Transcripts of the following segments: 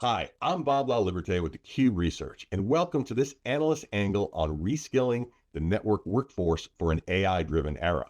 Hi, I'm Bob LaLiberte with the Cube Research, and welcome to this analyst angle on reskilling the network workforce for an AI-driven era.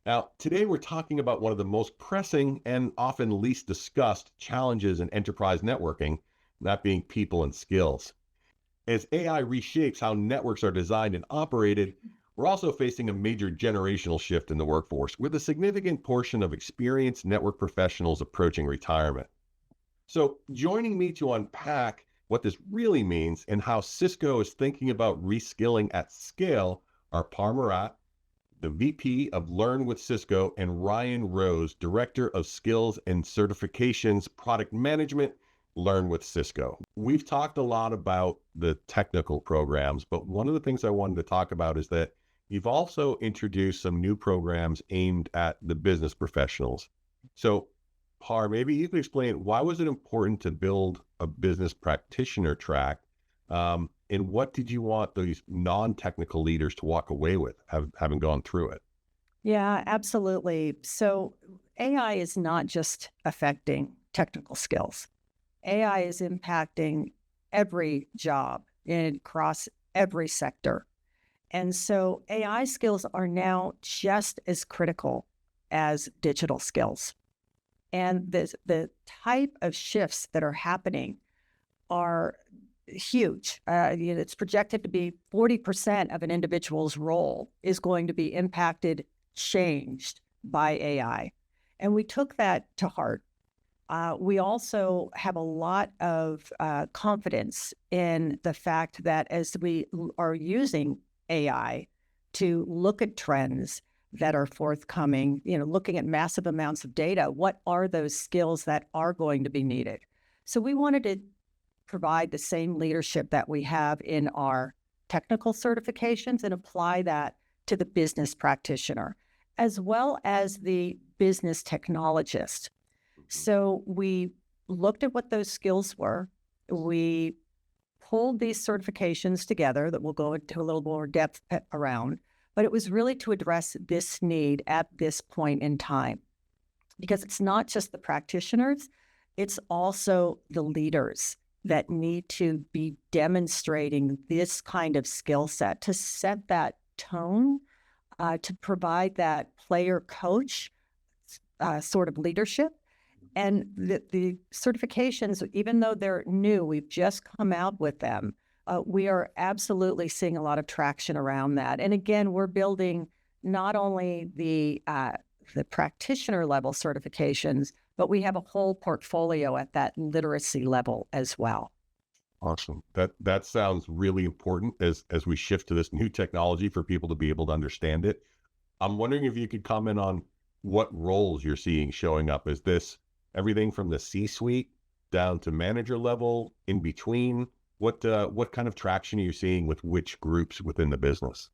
Now, today we're talking about one of the most pressing and often least discussed challenges in enterprise networking, that being people and skills. As AI reshapes how networks are designed and operated, we're also facing a major generational shift in the workforce, with a significant portion of experienced network professionals approaching retirement. So, joining me to unpack what this really means and how Cisco is thinking about reskilling at scale are Par Murat, the VP of Learn with Cisco, and Ryan Rose, Director of Skills and Certifications Product Management, Learn with Cisco. We've talked a lot about the technical programs, but one of the things I wanted to talk about is that you've also introduced some new programs aimed at the business professionals. So, Par, maybe you could explain why was it important to build a business practitioner track, and what did you want these non-technical leaders to walk away with, having gone through it? Yeah, absolutely. So AI is not just affecting technical skills. AI is impacting every job across every sector. And so AI skills are now just as critical as digital skills. And the type of shifts that are happening are huge. It's projected to be 40% of an individual's role is going to be impacted, changed by AI. And we took that to heart. We also have a lot of confidence in the fact that as we are using AI to look at trends that are forthcoming, looking at massive amounts of data, what are those skills that are going to be needed? So we wanted to provide the same leadership that we have in our technical certifications and apply that to the business practitioner, as well as the business technologist. So we looked at what those skills were. We pulled these certifications together that we'll go into a little more depth around, but it was really to address this need at this point in time, because it's not just the practitioners, it's also the leaders that need to be demonstrating this kind of skill set to set that tone, to provide that player coach sort of leadership. And the certifications, even though they're new, we've just come out with them. We are absolutely seeing a lot of traction around that. And again, we're building not only the practitioner level certifications, but we have a whole portfolio at that literacy level as well. Awesome. That sounds really important as we shift to this new technology for people to be able to understand it. I'm wondering if you could comment on what roles you're seeing showing up. Is this everything from the C-suite down to manager level, in between? What kind of traction are you seeing with which groups within the business?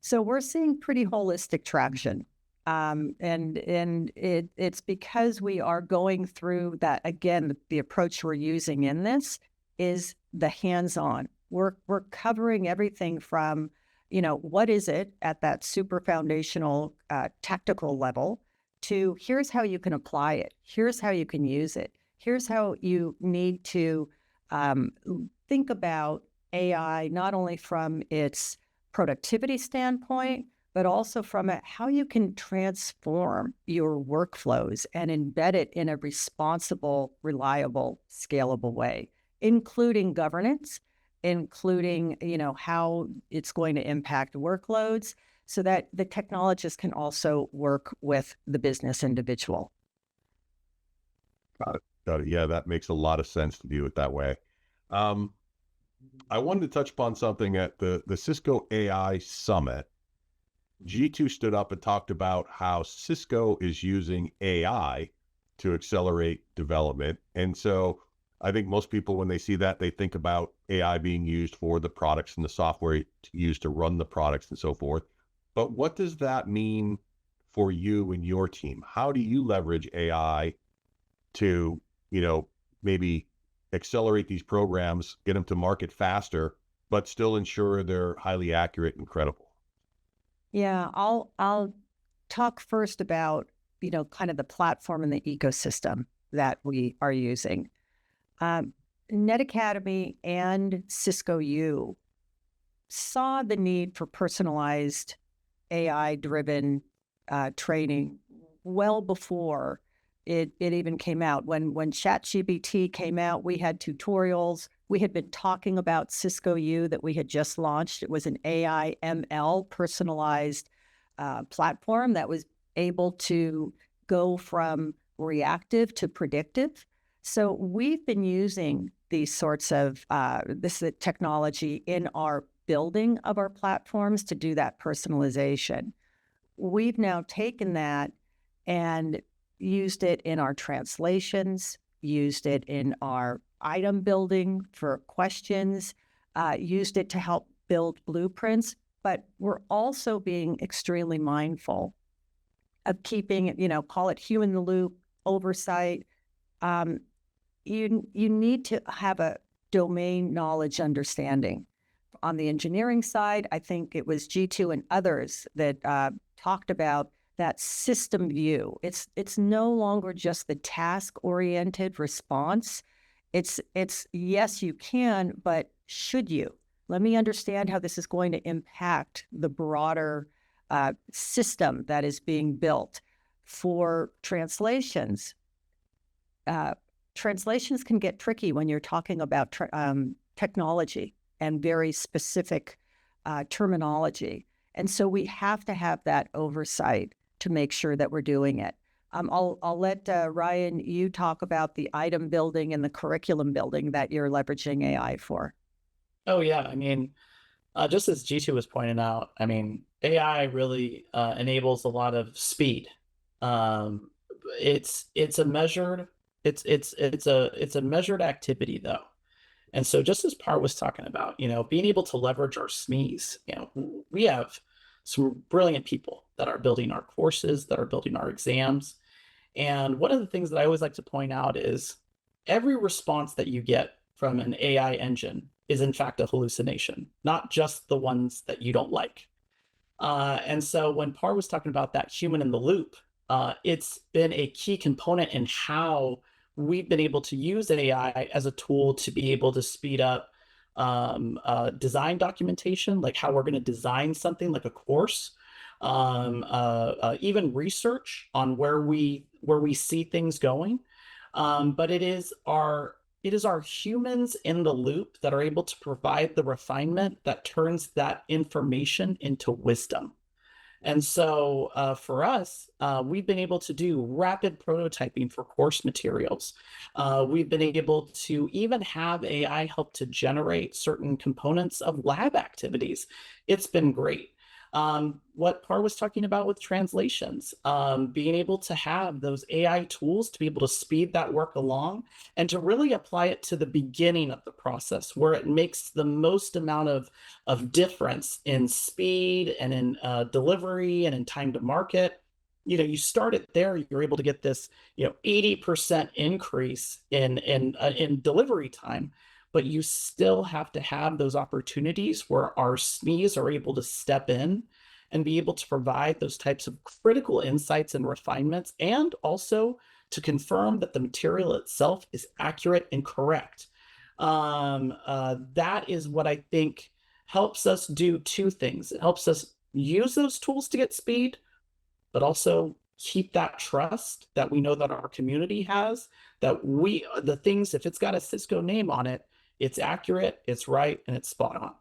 So we're seeing pretty holistic traction. It's because we are going through that. Again, the approach we're using in this is the hands-on. We're covering everything from, what is it at that super foundational tactical level, to here's how you can apply it. Here's how you can use it. Here's how you need to think about AI, not only from its productivity standpoint, but also from how you can transform your workflows and embed it in a responsible, reliable, scalable way, including governance, including, how it's going to impact workloads so that the technologist can also work with the business individual. Got it. Got it. Yeah, that makes a lot of sense to do it that way. Um, I wanted to touch upon something at the Cisco AI Summit. G2 stood up and talked about how Cisco is using AI to accelerate development. And so I think most people, when they see that, they think about AI being used for the products and the software used to run the products and so forth. But what does that mean for you and your team? How do you leverage AI to, maybe accelerate these programs, get them to market faster, but still ensure they're highly accurate and credible? Yeah, I'll talk first about, kind of the platform and the ecosystem that we are using. Um, Net Academy and Cisco U saw the need for personalized AI-driven training well before it even came out. When ChatGPT came out, we had tutorials. We had been talking about Cisco U that we had just launched. It was an AI ML personalized platform that was able to go from reactive to predictive. So we've been using these sorts of this technology in our building of our platforms to do that personalization. We've now taken that and used it in our translations, used it in our item building for questions, used it to help build blueprints, but we're also being extremely mindful of keeping, call it human in the loop oversight. You need to have a domain knowledge understanding. On the engineering side, I think it was G2 and others that talked about that system view. It's no longer just the task-oriented response. It's yes, you can, but should you? Let me understand how this is going to impact the broader system that is being built. For translations, translations can get tricky when you're talking about technology and very specific terminology. And so we have to have that oversight to make sure that we're doing it. I'll let Ryan, you talk about the item building and the curriculum building that you're leveraging AI for. Oh yeah, I mean, just as G2 was pointing out, I mean, AI really enables a lot of speed. Um, it's a measured it's a measured activity though. And so just as Par was talking about, being able to leverage our SMEs, we have some brilliant people that are building our courses, that are building our exams. And one of the things that I always like to point out is every response that you get from an AI engine is in fact a hallucination, not just the ones that you don't like. And so when Par was talking about that human in the loop, it's been a key component in how we've been able to use AI as a tool to be able to speed up design documentation, like how we're going to design something like a course, even research on where we see things going. But it is our humans in the loop that are able to provide the refinement that turns that information into wisdom. And so for us, we've been able to do rapid prototyping for course materials. We've been able to even have AI help to generate certain components of lab activities. It's been great. What Par was talking about with translations, being able to have those AI tools to be able to speed that work along and to really apply it to the beginning of the process where it makes the most amount of difference in speed and in delivery and in time to market. You start it there, you're able to get this 80% increase in delivery time. But you still have to have those opportunities where our SMEs are able to step in and be able to provide those types of critical insights and refinements, and also to confirm that the material itself is accurate and correct. That is what I think helps us do two things. It helps us use those tools to get speed, but also keep that trust that we know that our community has, that the things, if it's got a Cisco name on it, it's accurate, it's right, and it's spot on.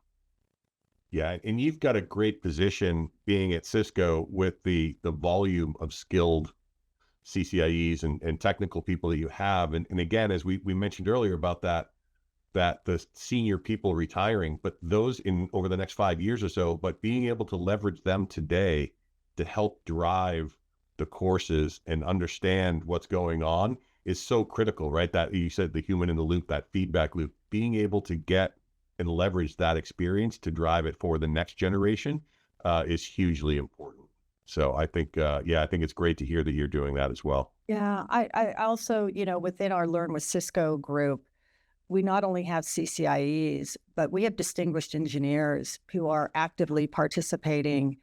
Yeah, and you've got a great position being at Cisco with the volume of skilled CCIEs and technical people that you have. And again, as we mentioned earlier about that the senior people retiring, but those in over the next 5 years or so, but being able to leverage them today to help drive the courses and understand what's going on is so critical, right? That you said, the human in the loop, that feedback loop, being able to get and leverage that experience to drive it for the next generation is hugely important. So I think, I think it's great to hear that you're doing that as well. Yeah, I also, within our Learn with Cisco group, we not only have CCIEs, but we have distinguished engineers who are actively participating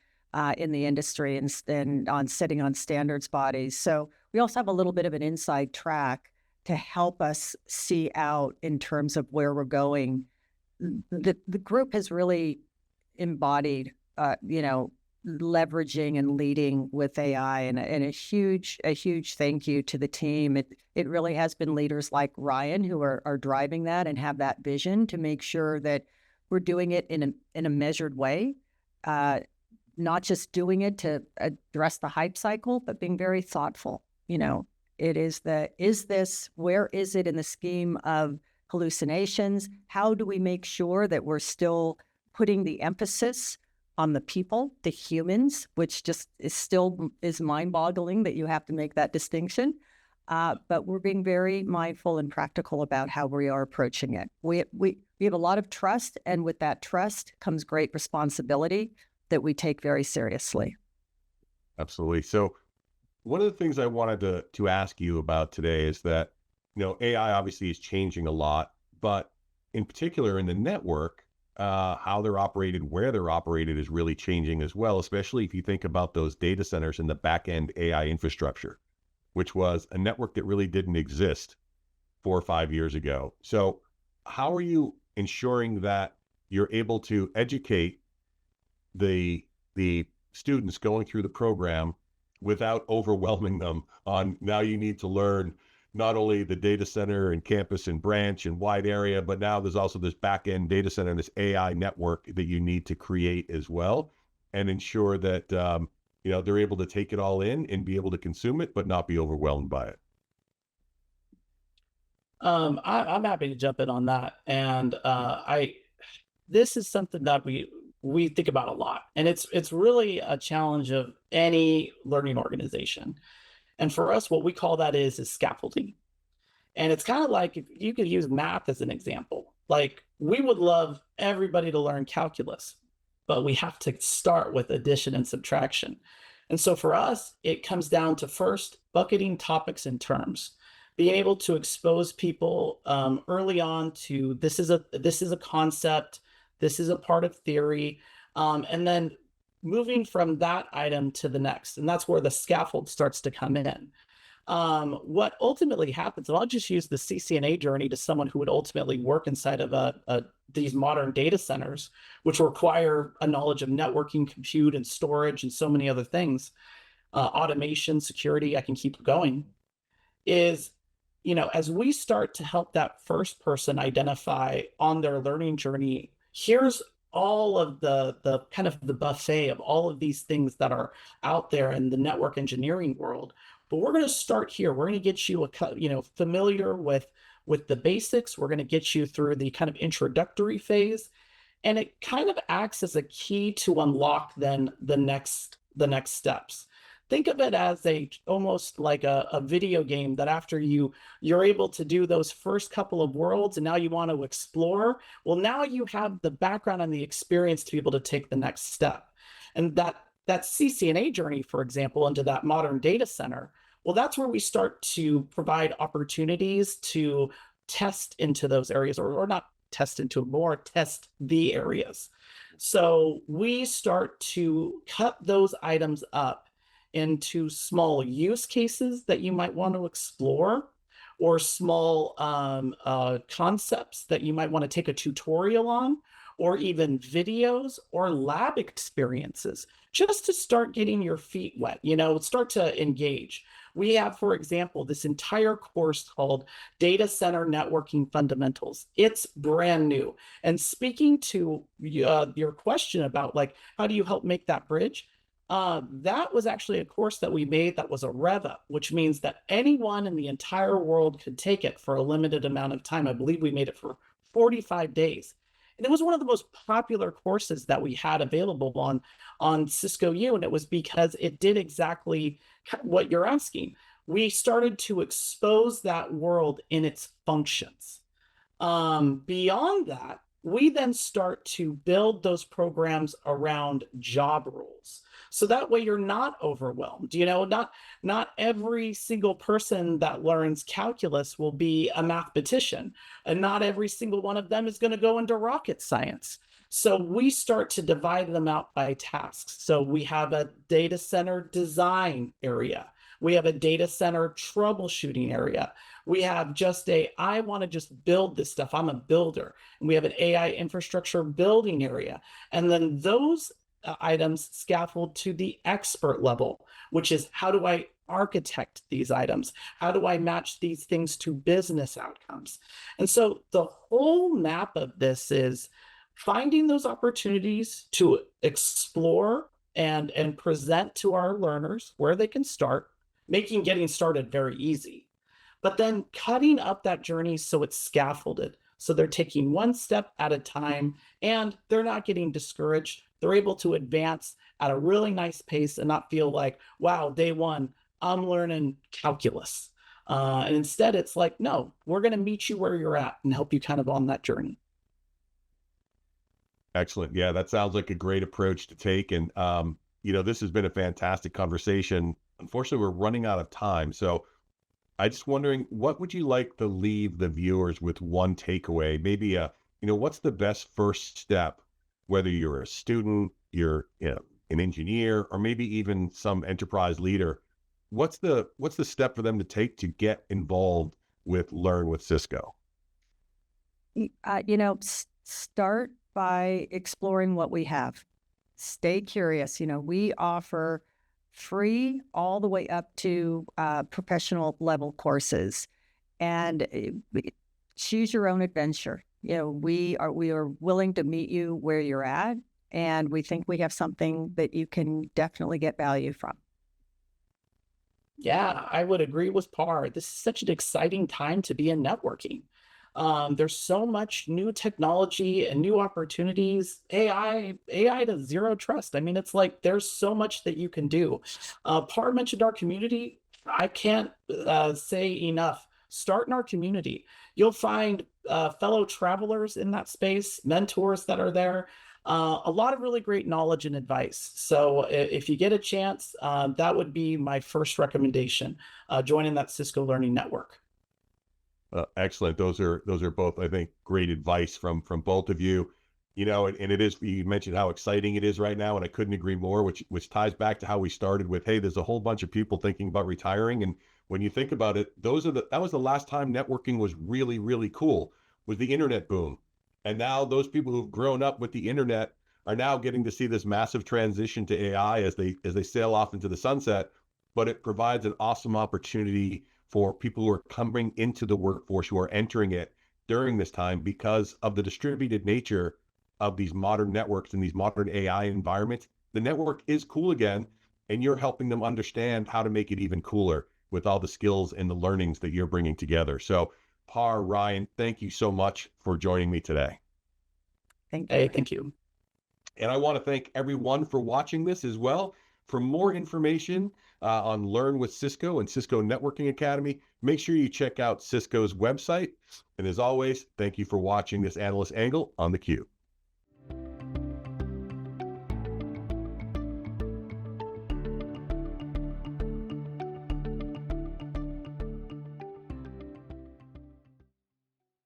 in the industry and on sitting on standards bodies. So we also have a little bit of an inside track to help us see out in terms of where we're going. The group has really embodied, leveraging and leading with AI, and a huge thank you to the team. It really has been leaders like Ryan who are driving that and have that vision to make sure that we're doing it in a measured way, not just doing it to address the hype cycle, but being very thoughtful. It is where is it in the scheme of hallucinations? How do we make sure that we're still putting the emphasis on the people, the humans, which just is mind-boggling that you have to make that distinction. But we're being very mindful and practical about how we are approaching it. We have a lot of trust, and with that trust comes great responsibility that we take very seriously. Absolutely. So one of the things I wanted to ask you about today is that, AI obviously is changing a lot, but in particular in the network, how they're operated, where they're operated is really changing as well, especially if you think about those data centers and the back-end AI infrastructure, which was a network that really didn't exist 4 or 5 years ago. So how are you ensuring that you're able to educate the students going through the program without overwhelming them on, now you need to learn not only the data center and campus and branch and wide area, but now there's also this back-end data center and this AI network that you need to create as well, and ensure that they're able to take it all in and be able to consume it, but not be overwhelmed by it? I'm happy to jump in on that, and this is something that we think about a lot, and it's really a challenge of any learning organization. And for us, what we call that is scaffolding. And it's kind of like, if you could use math as an example, like we would love everybody to learn calculus, but we have to start with addition and subtraction. And so for us, it comes down to first bucketing topics and terms, being able to expose people early on to this is a concept, this is a part of theory, and then moving from that item to the next. And that's where the scaffold starts to come in. What ultimately happens, and I'll just use the CCNA journey to someone who would ultimately work inside of these modern data centers, which require a knowledge of networking, compute, and storage, and so many other things, automation, security, I can keep going, is, as we start to help that first person identify on their learning journey, here's all of the kind of the buffet of all of these things that are out there in the network engineering world. But we're going to start here. We're going to get you familiar with the basics. We're going to get you through the kind of introductory phase, and it kind of acts as a key to unlock then the next steps. Think of it as almost like a video game that after you're able to do those first couple of worlds and now you want to explore. Well, now you have the background and the experience to be able to take the next step. And that CCNA journey, for example, into that modern data center, well, that's where we start to provide opportunities to test into those areas, or not test into more, test the areas. So we start to cut those items up into small use cases that you might want to explore, or small concepts that you might want to take a tutorial on, or even videos or lab experiences, just to start getting your feet wet, start to engage. We have, for example, this entire course called Data Center Networking Fundamentals. It's brand new. And speaking to your question about how do you help make that bridge? That was actually a course that we made that was a rev up, which means that anyone in the entire world could take it for a limited amount of time. I believe we made it for 45 days. And it was one of the most popular courses that we had available on Cisco U, and it was because it did exactly what you're asking. We started to expose that world in its functions. Beyond that, we then start to build those programs around job roles. So that way you're not overwhelmed. Not every single person that learns calculus will be a mathematician, and not every single one of them is going to go into rocket science. So we start to divide them out by tasks. So we have a data center design area. We have a data center troubleshooting area. We have just I want to just build this stuff. I'm a builder. And we have an AI infrastructure building area. And then those items scaffold to the expert level, which is how do I architect these items? How do I match these things to business outcomes? And so the whole map of this is finding those opportunities to explore and present to our learners where they can start, making getting started very easy, but then cutting up that journey so it's scaffolded. So they're taking one step at a time and they're not getting discouraged. They're able to advance at a really nice pace and not feel like, wow, day one, I'm learning calculus. And instead, it's like, no, we're going to meet you where you're at and help you kind of on that journey. Excellent. Yeah, that sounds like a great approach to take. And, this has been a fantastic conversation. Unfortunately, we're running out of time. So I just wondering, what would you like to leave the viewers with one takeaway? Maybe what's the best first step, whether you're a student, you're an engineer, or maybe even some enterprise leader. What's the step for them to take to get involved with Learn with Cisco? Start by exploring what we have. Stay curious. We offer free all the way up to professional level courses, and choose your own adventure. We are willing to meet you where you're at, and we think we have something that you can definitely get value from. Yeah, I would agree with Par. This is such an exciting time to be in networking. There's so much new technology and new opportunities. AI to zero trust. I mean, it's like there's so much that you can do. Par mentioned our community. I can't say enough. Start in our community. You'll find fellow travelers in that space, mentors that are there. A lot of really great knowledge and advice. So if you get a chance, that would be my first recommendation, joining that Cisco Learning Network. Excellent. Those are both, I think, great advice from both of you. And it is, you mentioned how exciting it is right now, and I couldn't agree more, which ties back to how we started with, hey, there's a whole bunch of people thinking about retiring. And when you think about it, that was the last time networking was really, really cool, was the internet boom. And now those people who've grown up with the internet are now getting to see this massive transition to AI as they sail off into the sunset. But it provides an awesome opportunity for people who are coming into the workforce, who are entering it during this time, because of the distributed nature of these modern networks and these modern AI environments. The network is cool again, and you're helping them understand how to make it even cooler with all the skills and the learnings that you're bringing together. So Par, Ryan, thank you so much for joining me today. Thank you. Hey, thank you. And I want to thank everyone for watching this as well. For more information on Learn with Cisco and Cisco Networking Academy, make sure you check out Cisco's website. And as always, thank you for watching this Analyst Angle on theCUBE.